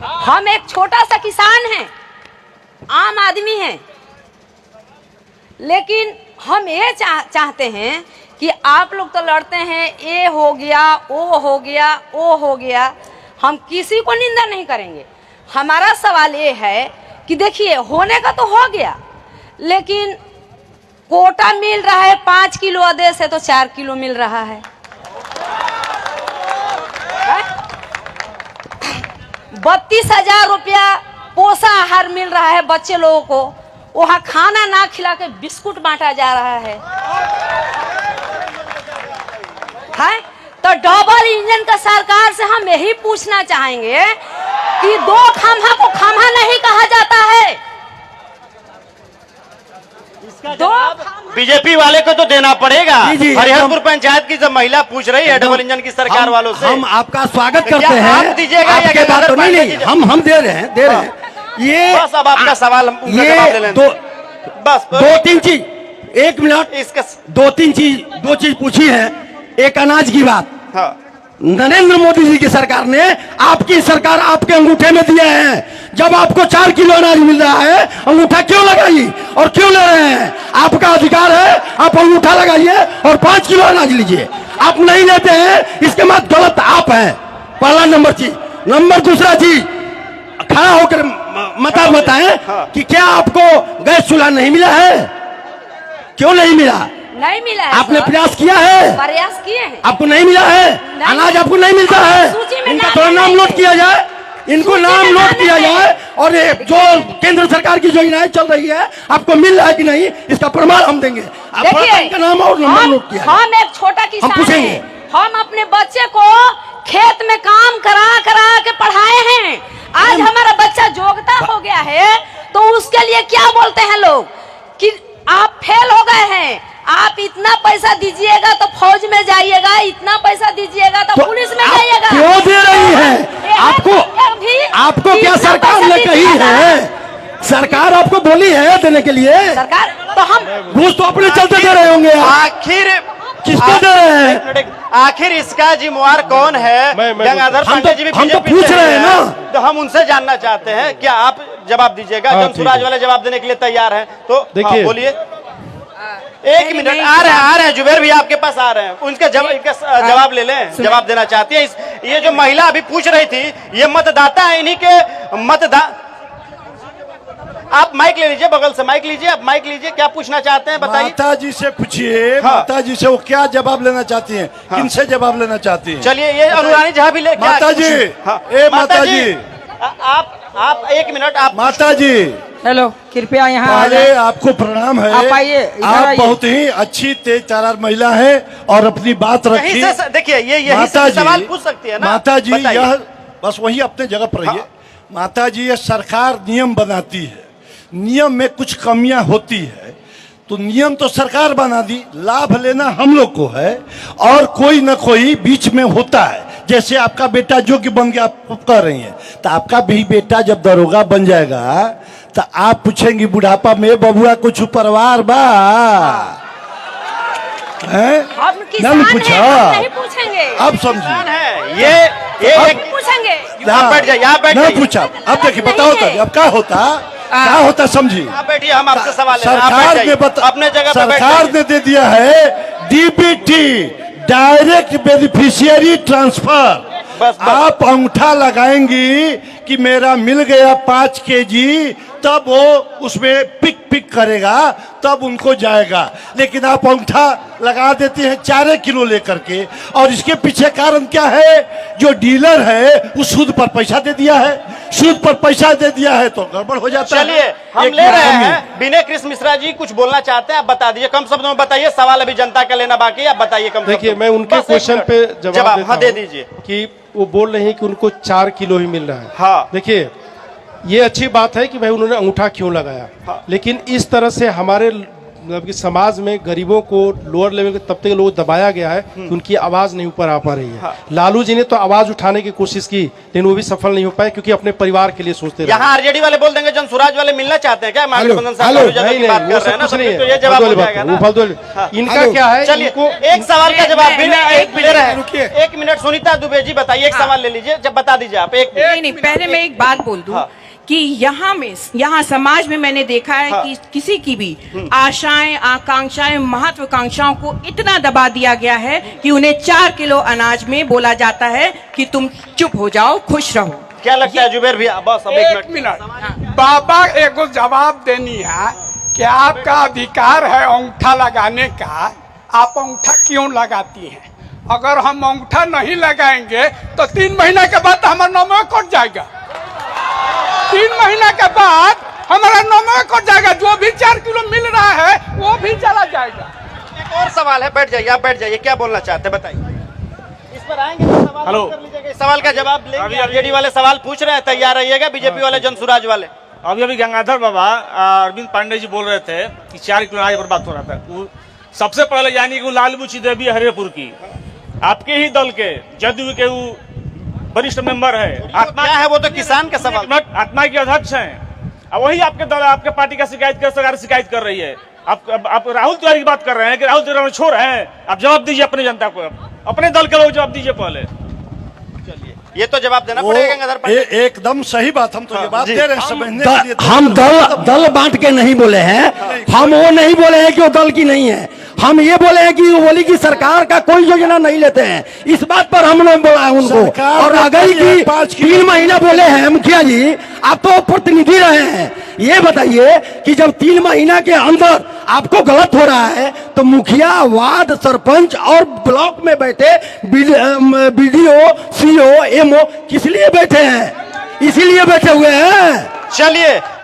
हम एक छोटा सा किसान हैं, आम आदमी हैं, लेकिन हम ये चाहते हैं कि आप लोग तो लड़ते हैं, ये हो गया, वो हो गया, वो हो गया। हम किसी को निंदा नहीं करेंगे। हमारा सवाल ये है कि देखिए, होने का तो हो गया, लेकिन कोटा मिल रहा है 5 किलो आदेश है तो 4 किलो मिल रहा है। 32,000 रुपया पोषण आहार मिल रहा है बच्चे लोगों को, वहाँ खाना ना खिला के बिस्कुट बांटा जा रहा है। तो डबल इंजन का सरकार से हम यही पूछना चाहेंगे कि 2 खम्हा को खम्हा नहीं कहा जाता है। बीजेपी वाले को तो देना पड़ेगा। हरिहरपुर पंचायत की जब महिला पूछ रही है डबल इंजन की सरकार वालों से, हम आपका स्वागत करते हैं। आप दीजिएगा आपके बात तो नहीं, हम दे रहे हैं। ये बस अब आपका सवाल जवाब ले लें। बस 2-3 चीज, 1 मिनट, इसका 2 चीज पूछी है। एक अनाज की बात, हाँ। नरेंद्र मोदी जी की सरकार ने, आपकी सरकार आपके अंगूठे में दिए हैं। जब आपको 4 किलो अनाज मिल रहा है, अंगूठा क्यों लगाई और क्यों ले रहे हैं? आपका अधिकार है, आप अंगूठा लगाइए और 5 किलो अनाज लीजिए। आप नहीं लेते हैं, इसके बाद गलत आप हैं। पहला नंबर चीज। नंबर दूसरा चीज, खड़ा होकर बताएं कि क्या आपको गैस चूल्हा नहीं मिला है? क्यों नहीं मिला? नहीं मिला है। आपने प्रयास किया है? प्रयास किए हैं। आपको नहीं मिला है? अनाज आपको नहीं मिलता है? इनका थोड़ा नाम नोट किया जाए, इनको नाम नोट किया जाए, और जो केंद्र सरकार की योजनाएं चल रही है आपको मिल रहा है कि नहीं, इसका प्रमाण हम देंगे। देखिए, इनका नाम और नंबर नोट किया। हम एक छोटा किसान हैं, हम अपने बच्चे को खेत में काम करा करा के पढ़ाए हैं। आज हमारा बच्चा योग्यता हो गया है तो उसके लिए क्या बोलते हैं लोग कि आप फेल हो गए हैं, आप इतना पैसा दीजिएगा तो फौज में जाइएगा, इतना पैसा दीजिएगा तो पुलिस में जाइएगा। क्यों दे रही है? आपको क्या सरकार ने कही है? सरकार आपको बोली है देने के लिए? सरकार तो हम घूस तो अपने चलते दे रहे होंगे। आखिर किसको दे रहे हैं? आखिर इसका जिम्मेवार कौन है? गंगाधर पांडे जी भी हम तो पूछ रहे हैं ना, तो हम उनसे जानना चाहते हैं। क्या आप जवाब दीजिएगा? जनसुराज वाले जवाब देने के लिए तैयार हैं, तो देखिए बोलिए। 1 मिनट, आ रहे हैं जुबेर भी आपके पास आ रहे हैं, उनके जवाब ले लें। जवाब देना चाहती है। ये जो महिला अभी पूछ रही थी, ये मतदाता है, इन्हीं के आप माइक ले लीजिए, बगल से माइक लीजिए, आप माइक लीजिए। क्या पूछना चाहते हैं बताइए। माता जी से पूछिए। माता जी से वो क्या जवाब लेना चाहती हैं? किनसे जवाब लेना चाहती हैं? चलिए, ये अनुरानी जहाँ भी ले। माता जी, माता जी, आप 1 मिनट। आप माता जी, हेलो, कृपया यहाँ पहले आपको प्रणाम है। आप आइए, आप बहुत ही अच्छी तेज तर्रार महिला है और अपनी बात रखी। देखिए, ये माता जी सवाल पूछ सकती है ना? माता जी, यह बस वही अपने जगह पर रहिए। माता जी, यह सरकार नियम बनाती है, नियम में कुछ कमियां होती है तो नियम तो सरकार बना दी, लाभ लेना हम लोग को है, और कोई न कोई बीच में होता है। जैसे आपका बेटा योग्य बन गया, आप कह रही हैं, तो आपका भी बेटा जब दरोगा बन जाएगा तो आप पूछेंगी बुढ़ापा में, बबुआ कुछ परिवार बा है? नहीं पूछेंगे। अब समझिए, ये पूछेंगे। यहाँ बैठ जाइए, यहाँ बैठ जाइए। नहीं पूछा। अब देखिए, बताओ तो अब क्या होता समझिए। आप बैठिए, हम आपसे सवाल सरकार ने अपने जगह सरकार ने दे दिया है डीबीटी, डायरेक्ट बेनिफिशियरी ट्रांसफर। आप अंगूठा लगाएंगी कि मेरा मिल गया 5 केजी, तब वो उसमें पिक करेगा, तब उनको जाएगा। लेकिन आप अंगूठा लगा देते हैं 4 किलो लेकर के, और इसके पीछे कारण क्या है? जो डीलर है वो सूद पर पैसा दे दिया है, सूद पर पैसा दे दिया है तो गड़बड़ हो जाता है। चलिए, हम ले रहे हैं। विनय कृष्ण मिश्रा जी कुछ बोलना चाहते हैं, आप बता दीजिए, कम शब्दों में बताइए। सवाल अभी जनता का लेना बाकी है, आप बताइए कम। देखिए, मैं उनके क्वेश्चन पे जवाब दे दीजिए कि वो बोल रहे हैं कि उनको 4 किलो ही मिल रहा है। हाँ, देखिए, ये अच्छी बात है कि भाई उन्होंने अंगूठा क्यों लगाया। लेकिन इस तरह से हमारे मतलब कि समाज में गरीबों को, लोअर लेवल के तबके के लोगों को दबाया गया है कि उनकी आवाज नहीं ऊपर आ पा रही है। लालू जी ने तो आवाज उठाने की कोशिश की लेकिन वो भी सफल नहीं हो पाए क्योंकि अपने परिवार के लिए सोचते रहे। यहाँ आरजेडी वाले बोल देंगे जनसुराज वाले मिलना चाहते हैं क्या? महागठबंधन साहब नहीं, की बात कर रहे हैं ना, कुछ नहीं तो है, ये जवाब हो जाएगा ना। इनका क्या है? चलिए एक सवाल का जवाब भी एक मिनट है, 1 मिनट। सुनीता दुबे जी बताइए, एक सवाल ले लीजिए, जब बता दीजिए आप। एक नहीं, पहले मैं एक बात बोल दूं कि यहाँ समाज में मैंने देखा है कि किसी की भी आशाएं, आकांक्षाएं, महत्वाकांक्षाओं को इतना दबा दिया गया है कि उन्हें 4 किलो अनाज में बोला जाता है कि तुम चुप हो जाओ, खुश रहो। क्या लगता है जुबेर भैया? बस अब 1 मिनट बाबा एगो जवाब देनी है कि आपका अधिकार है अंगूठा लगाने का, आप अंगूठा क्यों लगाती हैं? अगर हम अंगूठा नहीं लगाएंगे तो 3 महीना के बाद हमारा नौवा कट जाएगा। 3 महीना के बाद हमारा नौवा कट जाएगा, जो भी 4 किलो मिल रहा है वो भी चला जाएगा। एक और सवाल है, बैठ जाइए आप, बैठ जाइए। क्या बोलना चाहते हैं बताइए। इस पर आएंगे तो सवाल हेलो। कर लीजिएगा, इस सवाल का जवाब लेंगे। आरजेडी वाले सवाल पूछ रहे हैं, तैयार रहिएगा। बीजेपी वाले जनसुराज वाले। अभी गंगाधर बाबा अरविंद पांडे जी बोल रहे थे कि 4 किलो अनाज पर बात हो रहा था। वो सबसे पहले यानी कि लालबुची देवी हरिपुर की, आपके ही दल के जदयू के वो वरिष्ठ मेंबर है। आत्मा क्या है? वो तो किसान का सवाल। आत्मा के अध्यक्ष हैं, और वही आपके दल, आपके पार्टी का सरकार शिकायत कर रही है। आप राहुल तिवारी की बात कर रहे हैं कि राहुल तिवारी छोड़ रहे हैं। आप जवाब दीजिए अपनी जनता को, अपने दल के लोग जवाब दीजिए पहले। ये तो जवाब देना पड़ेगा गंगाधर पांडे। एकदम सही बात, हम तो ये बात दे रहे हैं समझने के लिए। हम दल बांट के नहीं बोले हैं, हम वो नहीं बोले हैं कि वो दल की नहीं है। हम ये बोले हैं कि वो बोली कि सरकार का कोई योजना नहीं लेते हैं, इस बात पर हम लोग बोला है उनको। और अगर की 3 महीना बोले हैं मुखिया जी, आप तो प्रतिनिधि रहे हैं, ये बताइए कि जब 3 महीना के अंदर आपको गलत हो रहा है तो मुखिया, वार्ड सरपंच और ब्लॉक में बैठे बीडीओ, सीओ, एमओ किस लिए बैठे हैं? इसीलिए बैठे हुए हैं। चलिए